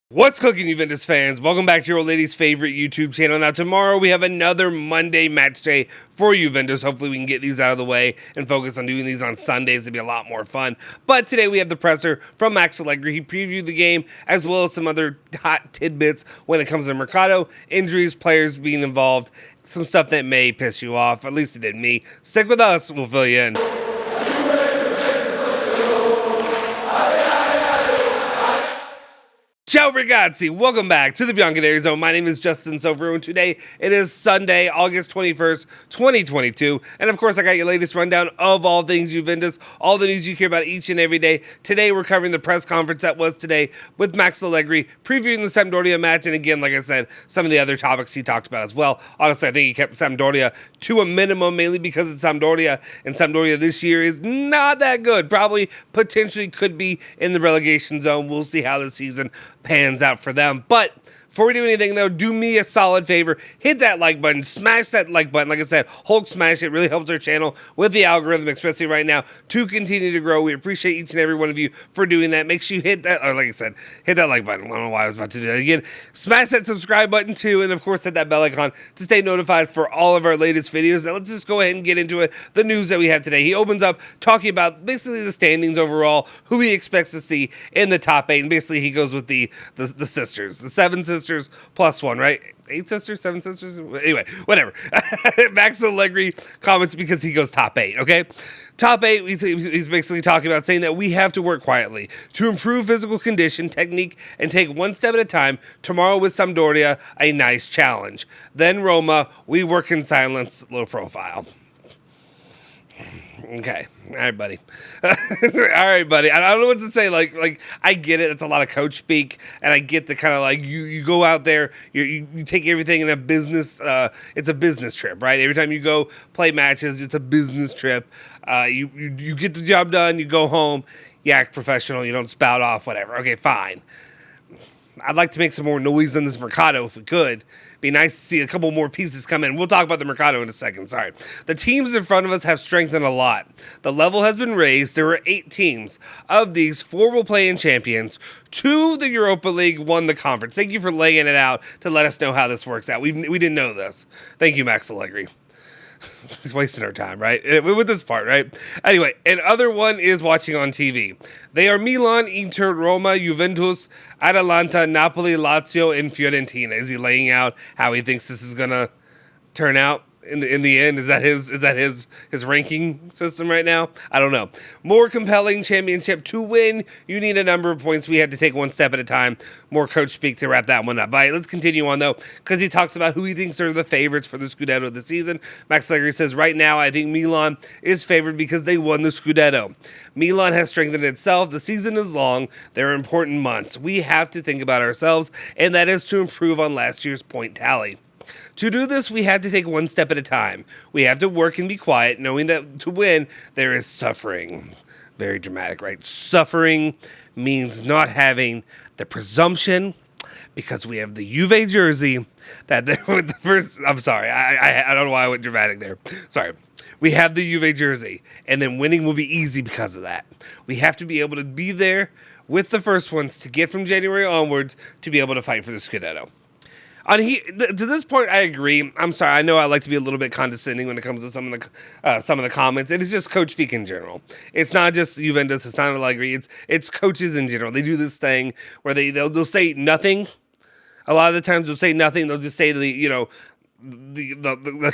What's cooking, Juventus fans? Welcome back to your old lady's favorite YouTube channel. Now, tomorrow we have another Monday match day for Juventus. Hopefully, we can get these out of the way and focus on doing these on Sundays to be a lot more fun. But today we have the presser from Max Allegri. He previewed the game as well as some other hot tidbits when it comes to mercado, injuries, players being involved, some stuff that may piss you off. At least it did me. Stick with us. We'll fill you in. Ciao ragazzi, welcome back to the Bianconeri Zone. My name is Justin Sofer, and today it is Sunday, August 21st, 2022. And of course, I got your latest rundown of all things Juventus, all the news you hear about each and every day. Today, we're covering the press conference that was today with Max Allegri, previewing the Sampdoria match. And again, like I said, some of the other topics he talked about as well. Honestly, I think he kept Sampdoria to a minimum, mainly because it's Sampdoria, and Sampdoria this year is not that good. Probably, potentially could be in the relegation zone. We'll see how this season pans out for them. But before we do anything, though, do me a solid favor. Hit that like button. Smash that like button. Like I said, Hulk smash it. Really helps our channel with the algorithm, especially right now, to continue to grow. We appreciate each and every one of you for doing that. Make sure you hit that, or like I said, hit that like button. I don't know why I was about to do that again. Smash that subscribe button, too. And, of course, hit that bell icon to stay notified for all of our latest videos. Now, let's just go ahead and get into it. The news that we have today. He opens up talking about basically the standings overall, who he expects to see in the top 8. And basically, he goes with the sisters, the 7 sisters plus 1, right? 8 sisters, 7 sisters? Anyway, whatever. Max Allegri comments because he goes top 8, okay? Top 8, he's basically talking about saying that we have to work quietly to improve physical condition, technique, and take one step at a time. Tomorrow with Sampdoria, a nice challenge. Then Roma, we work in silence, low profile. Okay. All right, buddy. All right, buddy. I don't know what to say. Like I get it. It's a lot of coach speak, and I get the kind of like you go out there, you take everything in a business. It's a business trip, right? Every time you go play matches, it's a business trip. You get the job done. You go home. You act professional. You don't spout off. Whatever. Okay, fine. I'd like to make some more noise in this mercado if we could. Be nice to see a couple more pieces come in. We'll talk about the mercado in a second. Sorry. The teams in front of us have strengthened a lot. The level has been raised. There are 8 teams. Of these, 4 will play in Champions. 2, the Europa League, 1, the Conference. Thank you for laying it out to let us know how this works out. We didn't know this. Thank you, Max Allegri. He's wasting our time, right? With this part, right? Anyway, another one is watching on TV. They are Milan, Inter, Roma, Juventus, Atalanta, Napoli, Lazio, and Fiorentina. Is he laying out how he thinks this is gonna turn out in the end? Is that his ranking system right now? I don't know. More compelling championship to win. You need a number of points. We have to take one step at a time. More coach speak to wrap that one up. All right, let's continue on though, because he talks about who he thinks are the favorites for the Scudetto this season. Max Allegri says right now I think Milan is favored because they won the Scudetto. Milan has strengthened itself. The season is long. There are important months. We have to think about ourselves, and that is to improve on last year's point tally. To do this, we have to take one step at a time. We have to work and be quiet, knowing that to win, there is suffering. Very dramatic, right? Suffering means not having the presumption, because we have the Juve jersey, that they were the first... I'm sorry, I don't know why I went dramatic there. Sorry. We have the Juve jersey, and then winning will be easy because of that. We have to be able to be there with the first ones to get from January onwards to be able to fight for the Scudetto. To this point, I agree. I'm sorry. I know I like to be a little bit condescending when it comes to some of the comments. It is just coach speak in general. It's not just Juventus. It's not Allegri. It's coaches in general. They do this thing where they'll say nothing. A lot of the times they'll say nothing. They'll just say the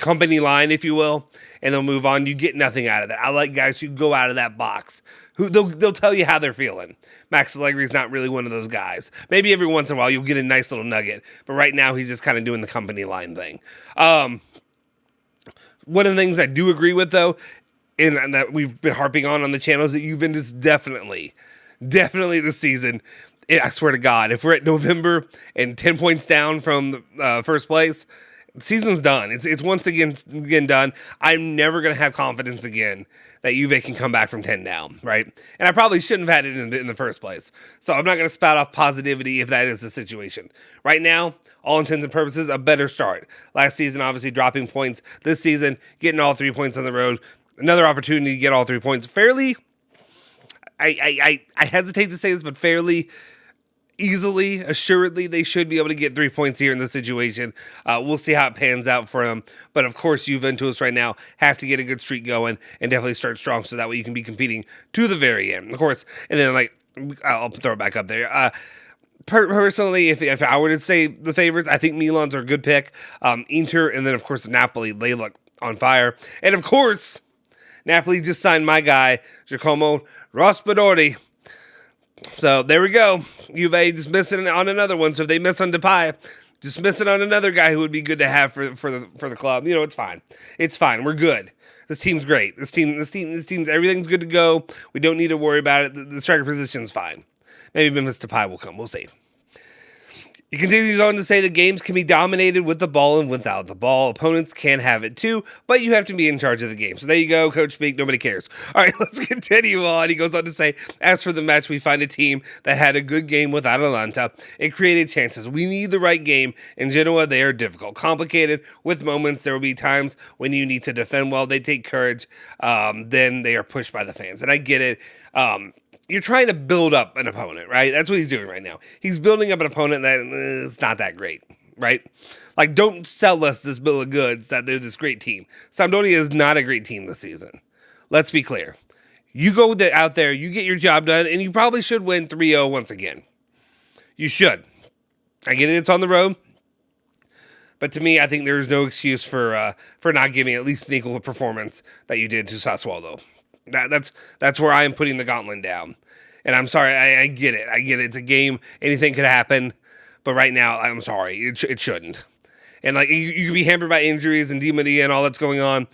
company line, if you will, and they'll move on. You get nothing out of that. I like guys who go out of that box. Who they'll tell you how they're feeling. Max Allegri is not really one of those guys. Maybe every once in a while you'll get a nice little nugget, but right now he's just kind of doing the company line thing. One of the things I do agree with, though, and that we've been harping on the channel, is that Juventus definitely this season, I swear to God, if we're at November and 10 points down from the first place, the season's done. It's once again done. I'm never going to have confidence again that Juve can come back from 10 down, right? And I probably shouldn't have had it in the first place. So I'm not going to spout off positivity if that is the situation. Right now, all intents and purposes, a better start. Last season, obviously dropping points. This season, getting all 3 points on the road. Another opportunity to get all 3 points. Fairly, I hesitate to say this, but fairly easily, assuredly, they should be able to get 3 points here in this situation. We'll see how it pans out for them. But of course, Juventus right now have to get a good streak going and definitely start strong so that way you can be competing to the very end. Of course, and then I'll throw it back up there. Personally, if I were to say the favorites, I think Milan's are a good pick. Inter, and then of course Napoli, they look on fire. And of course, Napoli just signed my guy, Giacomo Raspadori. So there we go. Juve just missing on another one. So if they miss on Depay, just missing on another guy who would be good to have for the club. You know, it's fine. It's fine. We're good. This team's great. This team's everything's good to go. We don't need to worry about it. The striker position's fine. Maybe Memphis Depay will come. We'll see. He continues on to say the games can be dominated with the ball and without the ball. Opponents can have it too, but you have to be in charge of the game. So there you go, Coach Speak. Nobody cares. All right, let's continue on. He goes on to say, as for the match, we find a team that had a good game with Atalanta. It created chances. We need the right game. In Genoa, they are difficult, complicated, with moments. There will be times when you need to defend well. They take courage. Then they are pushed by the fans. And I get it. You're trying to build up an opponent, right? That's what he's doing right now. He's building up an opponent that is not that great, right? Like, don't sell us this bill of goods that they're this great team. Sampdoria is not a great team this season. Let's be clear. You go out there, you get your job done, and you probably should win 3-0 once again. You should. I get it, it's on the road. But to me, I think there's no excuse for not giving at least an equal performance that you did to Sassuolo. That's where I am putting the gauntlet down. And I'm sorry, I get it. It's a game. Anything could happen. But right now, I'm sorry. It shouldn't. And like you could be hampered by injuries and Di Maria and all that's going on.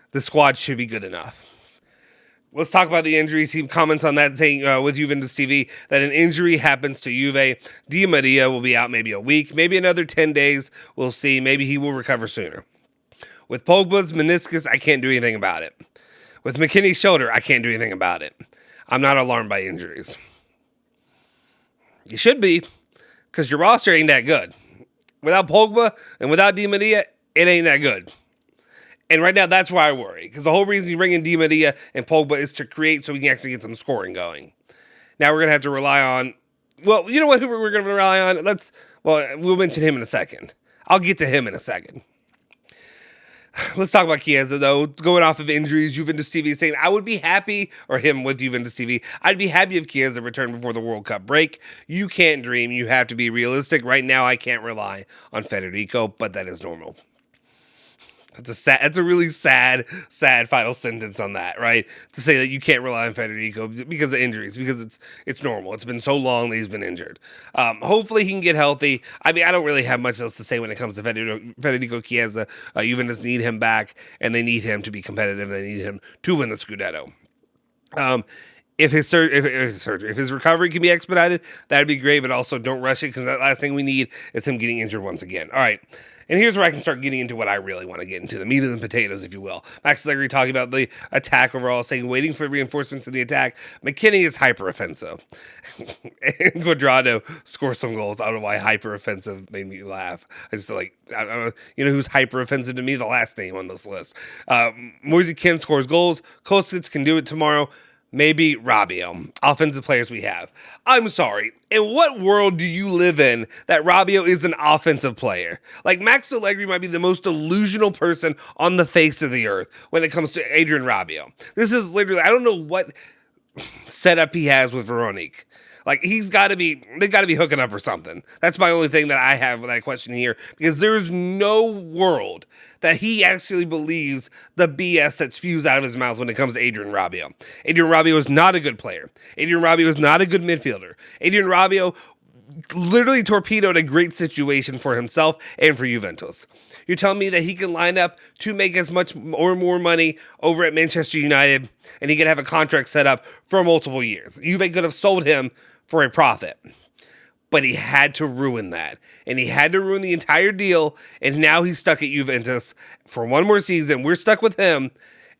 The squad should be good enough. Let's talk about the injuries. He comments on that, saying with Juventus TV that an injury happens to Juve. Di Maria will be out maybe a week, maybe another 10 days. We'll see. Maybe he will recover sooner. With Pogba's meniscus, I can't do anything about it. With McKinney's shoulder, I can't do anything about it. I'm not alarmed by injuries. You should be, because your roster ain't that good. Without Pogba and without Di Maria, it ain't that good. And right now, that's why I worry. Because the whole reason you bring in Di Maria and Pogba is to create so we can actually get some scoring going. Now we're going to have to rely on... Well, you know what? Who we're going to rely on? We'll mention him in a second. I'll get to him in a second. Let's talk about Chiesa, though. Going off of injuries, Juventus TV is saying, I would be happy, or him with Juventus TV, I'd be happy if Chiesa returned before the World Cup break. You can't dream. You have to be realistic. Right now, I can't rely on Federico, but that is normal. That's a really sad final sentence on that, right? To say that you can't rely on Federico because of injuries, because it's normal. It's been so long that he's been injured. Hopefully he can get healthy. I mean, I don't really have much else to say when it comes to Federico Chiesa. Juventus need him back, and they need him to be competitive. They need him to win the Scudetto. If his recovery can be expedited, that'd be great, but also don't rush it, because the last thing we need is him getting injured once again. All right. And here's where I can start getting into what I really want to get into, the meat and potatoes, if you will. Max Allegri talking about the attack overall, saying waiting for reinforcements in the attack. McKinney is hyper-offensive. And Cuadrado scores some goals. I don't know why hyper-offensive made me laugh. I just I don't know, you know who's hyper-offensive to me? The last name on this list. Moise Kean scores goals. Kostic can do it tomorrow. Maybe Rabiot. Offensive players we have. I'm sorry. In what world do you live in that Rabiot is an offensive player? Like, Max Allegri might be the most delusional person on the face of the earth when it comes to Adrian Rabiot. This is literally, I don't know what setup he has with Veronique. Like, they've got to be hooking up or something. That's my only thing that I have with that question here, because there's no world that he actually believes the BS that spews out of his mouth when it comes to Adrian Rabiot. Adrian Rabiot is not a good player. Adrian Rabiot is not a good midfielder. Adrian Rabiot literally torpedoed a great situation for himself and for Juventus. You're telling me that he can line up to make as much or more money over at Manchester United, and he can have a contract set up for multiple years. Juve could have sold him for a profit. But he had to ruin that. And he had to ruin the entire deal, and now he's stuck at Juventus for one more season. We're stuck with him.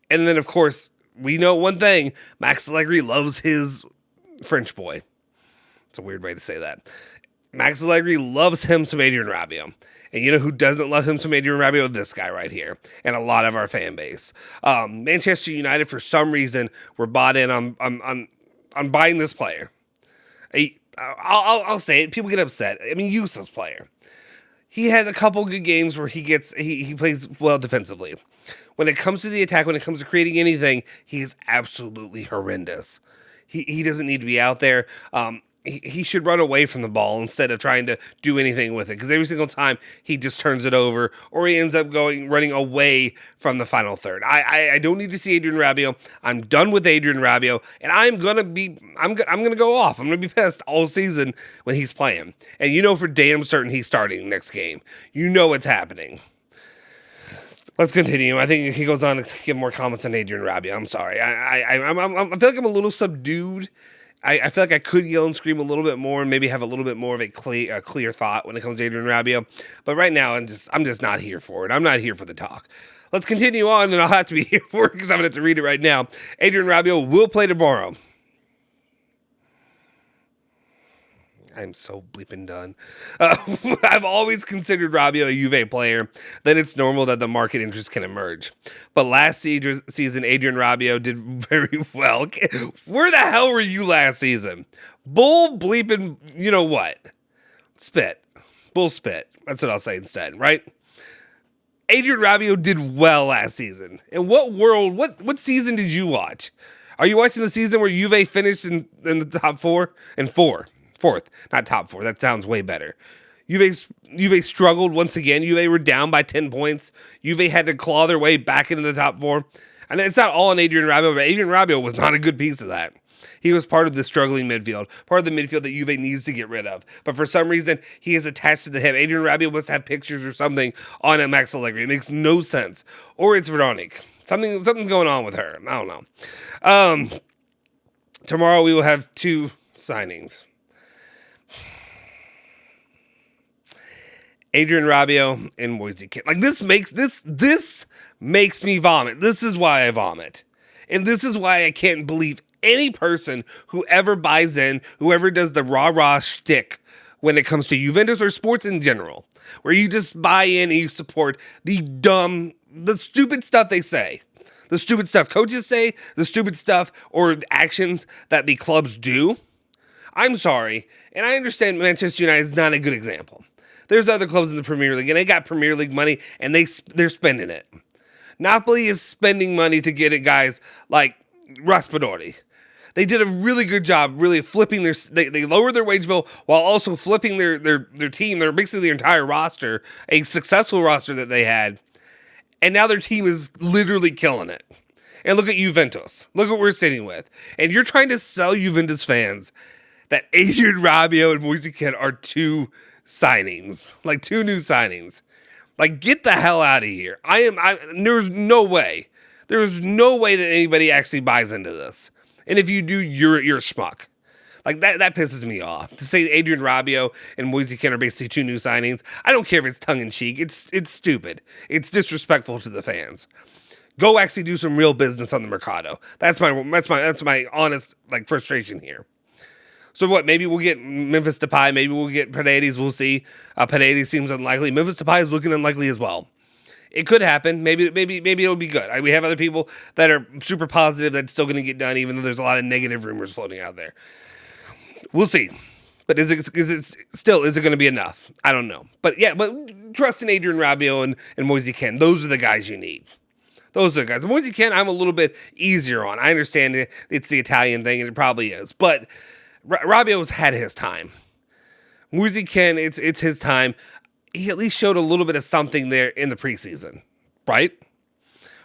And then, of course, we know one thing. Max Allegri loves his French boy. It's a weird way to say that. Max Allegri loves him some Adrian Rabiot. And you know who doesn't love him some Adrian Rabiot? This guy right here. And a lot of our fan base. Manchester United, for some reason, were bought in on buying this player. I'll say it. People get upset. I mean, useless player. He has a couple good games where he plays well defensively. When it comes to the attack, when it comes to creating anything, he is absolutely horrendous. He doesn't need to be out there. He should run away from the ball instead of trying to do anything with it, because every single time he just turns it over, or he ends up running away from the final third. I don't need to see Adrien Rabiot. I'm done with Adrien Rabiot, and I'm gonna go off. I'm gonna be pissed all season when he's playing, and you know for damn certain he's starting next game. You know what's happening. Let's continue. I think he goes on to give more comments on Adrien Rabiot. I'm sorry. I feel like I'm a little subdued. I feel like I could yell and scream a little bit more and maybe have a little bit more of a clear thought when it comes to Adrien Rabiot. But right now, I'm just not here for it. I'm not here for the talk. Let's continue on, and I'll have to be here for it because I'm going to have to read it right now. Adrien Rabiot will play tomorrow. I'm so bleeping done. I've always considered Rabiot a Juve player. Then it's normal that the market interest can emerge. But last season, Adrien Rabiot did very well. Where the hell were you last season? Bull bleeping, you know what? Spit. Bull spit. That's what I'll say instead, right? Adrien Rabiot did well last season. In what world, what season did you watch? Are you watching the season where Juve finished in the top four? And fourth, not top four. That sounds way better. Juve struggled once again. Juve were down by 10 points. Juve had to claw their way back into the top four. And it's not all on Adrien Rabiot, but Adrien Rabiot was not a good piece of that. He was part of the struggling midfield, part of the midfield that Juve needs to get rid of. But for some reason, he is attached to the hip. Adrien Rabiot must have pictures or something on Max Allegri. It makes no sense. Or it's Veronique. Something's going on with her. I don't know. Tomorrow we will have 2 signings. Adrien Rabiot and Moise Kean. Like this makes me vomit. This is why I vomit. And this is why I can't believe any person who ever buys in, whoever does the rah-rah shtick when it comes to Juventus or sports in general, where you just buy in and you support the stupid stuff they say. The stupid stuff coaches say, the stupid stuff or actions that the clubs do. I'm sorry, and I understand Manchester United is not a good example. There's other clubs in the Premier League, and they got Premier League money, and they're spending it. Napoli is spending money to get it guys like Raspadori. They did a really good job, really flipping they lowered their wage bill while also flipping their team. They're mixing their entire roster, a successful roster that they had, and now their team is literally killing it. And look at Juventus. Look what we're sitting with. And you're trying to sell Juventus fans that Adrien Rabiot and Moise Kean are 2 signings, like 2 new signings. Like, get the hell out of here. There's no way that anybody actually buys into this. And if you do, you're a schmuck. Like, that pisses me off. To say Adrien Rabiot and Moise Kean are basically 2 new signings, I don't care if it's tongue-in-cheek. It's stupid. It's disrespectful to the fans. Go actually do some real business on the mercado. That's my honest, like, frustration here. So what? Maybe we'll get Memphis Depay. Maybe we'll get Paredes. We'll see. Paredes seems unlikely. Memphis Depay is looking unlikely as well. It could happen. Maybe it'll be good. We have other people that are super positive that's still going to get done, even though there's a lot of negative rumors floating out there. We'll see. But is it going to be enough? I don't know. But trust in Adrien Rabiot and Moise Kean. Those are the guys you need. Those are the guys. Moise Kean, I'm a little bit easier on. I understand it's the Italian thing, and it probably is. But Rabiot's had his time. Moise Kean, it's his time. He at least showed a little bit of something there in the preseason, right?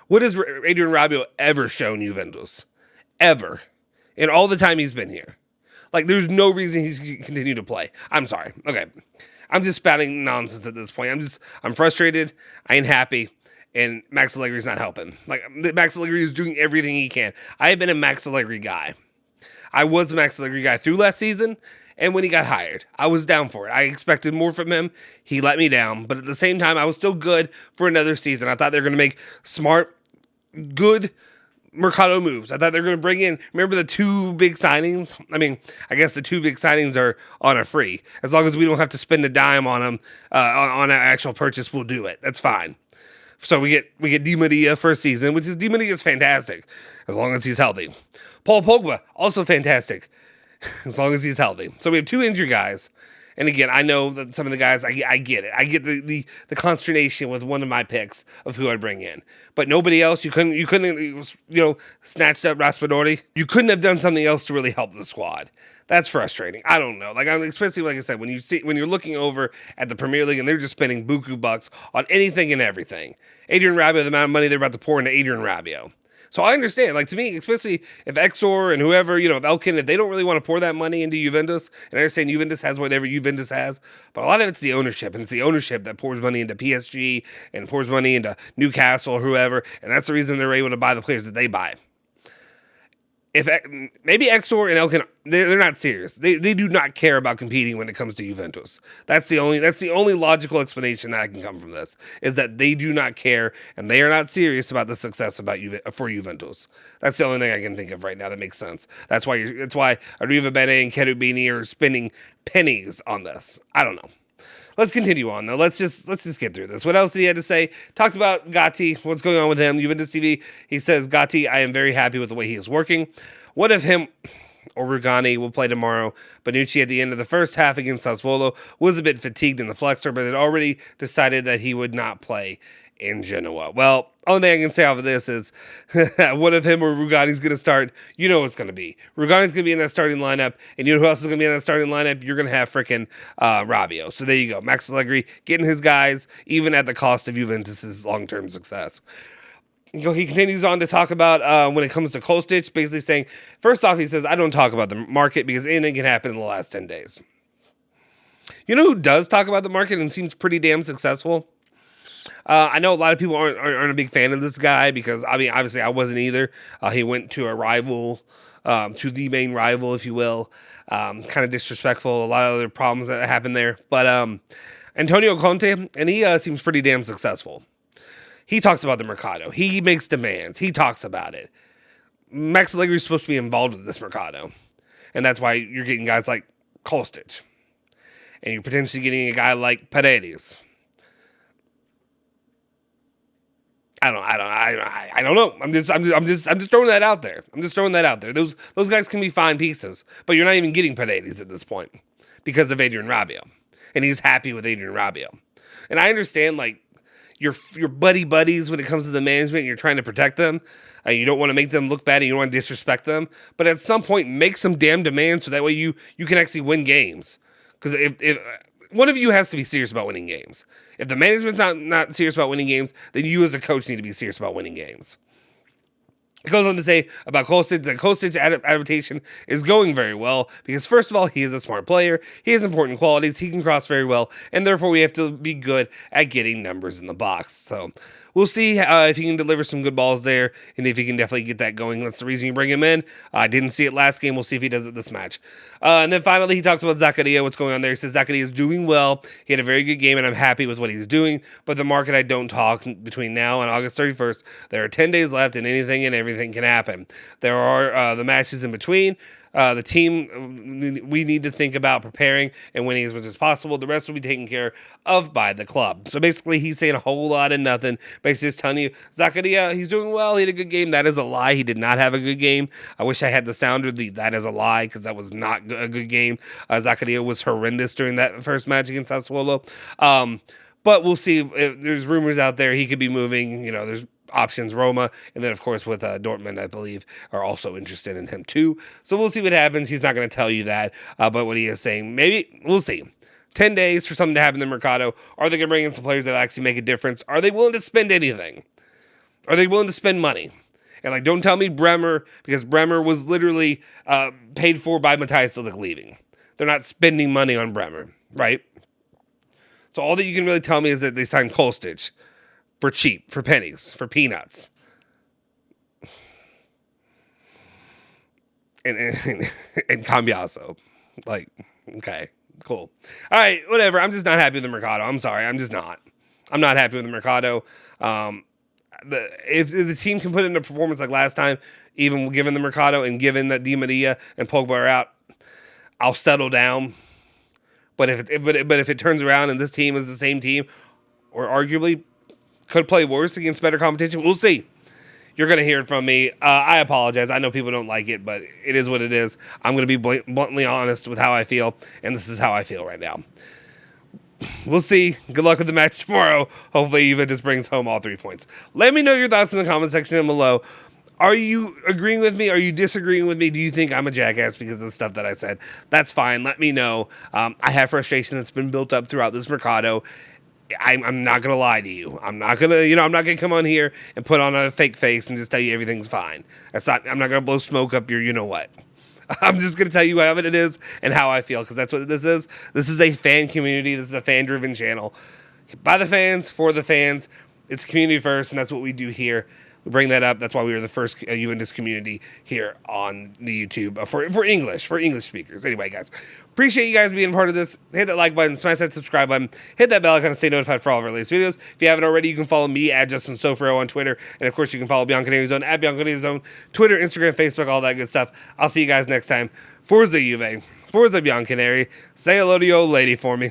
What has Adrien Rabiot ever shown Juventus? Ever. In all the time he's been here. Like, there's no reason he's continue to play. I'm sorry. Okay. I'm just spouting nonsense at this point. I'm frustrated. I ain't happy. And Max Allegri's not helping. Like, Max Allegri is doing everything he can. I have been a Max Allegri guy. I was a Max Allegri guy through last season, and when he got hired, I was down for it. I expected more from him. He let me down, but at the same time, I was still good for another season. I thought they were going to make smart, good mercado moves. I thought they were going to bring in, remember the 2 big signings? I mean, I guess the 2 big signings are on a free. As long as we don't have to spend a dime on them, on an actual purchase, we'll do it. That's fine. So we get Di Maria for a season, which is Di Maria is fantastic, as long as he's healthy. Paul Pogba, also fantastic. as long as he's healthy. So we have 2 injured guys. And again, I know that some of the guys, I get it. I get the consternation with one of my picks of who I'd bring in. But nobody else, you couldn't snatched up Raspadori. You couldn't have done something else to really help the squad. That's frustrating. I don't know. Especially like I said, when you're looking over at the Premier League and they're just spending buku bucks on anything and everything. Adrian Rabiot, the amount of money they're about to pour into Adrian Rabiot. So I understand, to me, especially if Exor and whoever, if Elkin, if they don't really want to pour that money into Juventus, and I understand Juventus has whatever Juventus has, but a lot of it's the ownership, and it's the ownership that pours money into PSG and pours money into Newcastle or whoever, and that's the reason they're able to buy the players that they buy. If maybe Exor and Elkin, they're not serious. They do not care about competing when it comes to Juventus. That's the only logical explanation that I can come from this, is that they do not care and they are not serious about the success for Juventus. That's the only thing I can think of right now that makes sense. That's why Arriva Bene and Cherubini are spending pennies on this. I don't know. Let's continue on, though. Let's just get through this. What else did he have to say? Talked about Gatti, what's going on with him. Juventus TV, he says, Gatti, I am very happy with the way he is working. What if him or Rugani will play tomorrow? Bonucci, at the end of the first half against Sassuolo, was a bit fatigued in the flexor, but had already decided that he would not play in Genoa. Well, only thing I can say off of this is, what if him or Rugani's going to start? You know what's going to be. Rugani's going to be in that starting lineup, and you know who else is going to be in that starting lineup? You're going to have freaking Rabiot. So there you go. Max Allegri getting his guys, even at the cost of Juventus' long-term success. He continues on to talk about when it comes to Kostic, basically saying, first off, he says, I don't talk about the market because anything can happen in the last 10 days. You know who does talk about the market and seems pretty damn successful? I know a lot of people aren't a big fan of this guy because, obviously I wasn't either. He went to a rival, to the main rival, if you will. Kind of disrespectful. A lot of other problems that happened there. But Antonio Conte, and he seems pretty damn successful. He talks about the mercado. He makes demands. He talks about it. Max Allegri is supposed to be involved with this mercado. And that's why you're getting guys like Kostic. And you're potentially getting a guy like Paredes. I don't know. I'm just throwing that out there. Those guys can be fine pieces, but you're not even getting Paredes at this point because of Adrian Rabiot, and he's happy with Adrian Rabiot. And I understand, your buddies when it comes to the management. You're trying to protect them, and you don't want to make them look bad, and you don't want to disrespect them. But at some point, make some damn demands so that way you can actually win games. Because if one of you has to be serious about winning games. If the management's not serious about winning games, then you as a coach need to be serious about winning games. It goes on to say about Kostic that Kostic's adaptation is going very well because, first of all, he is a smart player. He has important qualities. He can cross very well, and therefore we have to be good at getting numbers in the box. So we'll see if he can deliver some good balls there, and if he can definitely get that going. That's the reason you bring him in. I didn't see it last game. We'll see if he does it this match. And then finally, he talks about Zakaria, what's going on there. He says Zakaria is doing well. He had a very good game, and I'm happy with what he's doing. But the market, I don't talk between now and August 31st. There are 10 days left, and anything and everything can happen. There are the matches in between. The team, we need to think about preparing and winning as much as possible. The rest will be taken care of by the club. So basically, he's saying a whole lot of nothing. Basically, just telling you, Zakaria, he's doing well. He had a good game. That is a lie. He did not have a good game. I wish I had the sounder. That is a lie because that was not a good game. Zakaria was horrendous during that first match against Sassuolo. But we'll see. If there's rumors out there he could be moving. There's options. Roma, and then of course with Dortmund, I believe, are also interested in him too. So we'll see what happens. He's not going to tell you that, but what he is saying, maybe we'll see. 10 days for something to happen in the mercado. Are they going to bring in some players that actually make a difference? Are they willing to spend anything? Are they willing to spend money? And don't tell me Bremer, because Bremer was literally paid for by Matthias Ilic leaving. They're not spending money on Bremer, right? So all that you can really tell me is that they signed Kostic for cheap, for pennies, for peanuts. And Cambiaso. Okay, cool. All right, whatever. I'm just not happy with the Mercado. I'm sorry. I'm just not. I'm not happy with the Mercado. If the team can put in a performance like last time, even given the Mercado and given that Di Maria and Pogba are out, I'll settle down. But if it turns around and this team is the same team, or arguably could play worse against better competition, we'll see. You're going to hear it from me. I apologize. I know people don't like it, but it is what it is. I'm going to be bluntly honest with how I feel, and this is how I feel right now. We'll see. Good luck with the match tomorrow. Hopefully, Juventus brings home all 3 points. Let me know your thoughts in the comment section down below. Are you agreeing with me? Are you disagreeing with me? Do you think I'm a jackass because of the stuff that I said? That's fine. Let me know. I have frustration that's been built up throughout this mercado. I'm not gonna lie to you. I'm not gonna come on here and put on a fake face and just tell you everything's fine. I'm not gonna blow smoke up your you know what. I'm just gonna tell you how it is and how I feel, because that's what this is. This is a fan community. This is a fan-driven channel. By the fans, for the fans. It's community first, and that's what we do here. We bring that up. That's why we were the first Juventus community here on the YouTube for English speakers. Anyway, guys, appreciate you guys being part of this. Hit that like button, smash that subscribe button, hit that bell icon to stay notified for all of our latest videos. If you haven't already, you can follow me at Justin Sofro on Twitter, and of course, you can follow Bianconeri Zone at Bianconeri Zone, Twitter, Instagram, Facebook, all that good stuff. I'll see you guys next time. Forza Juve, Forza Bianconeri. Say hello to your old lady for me.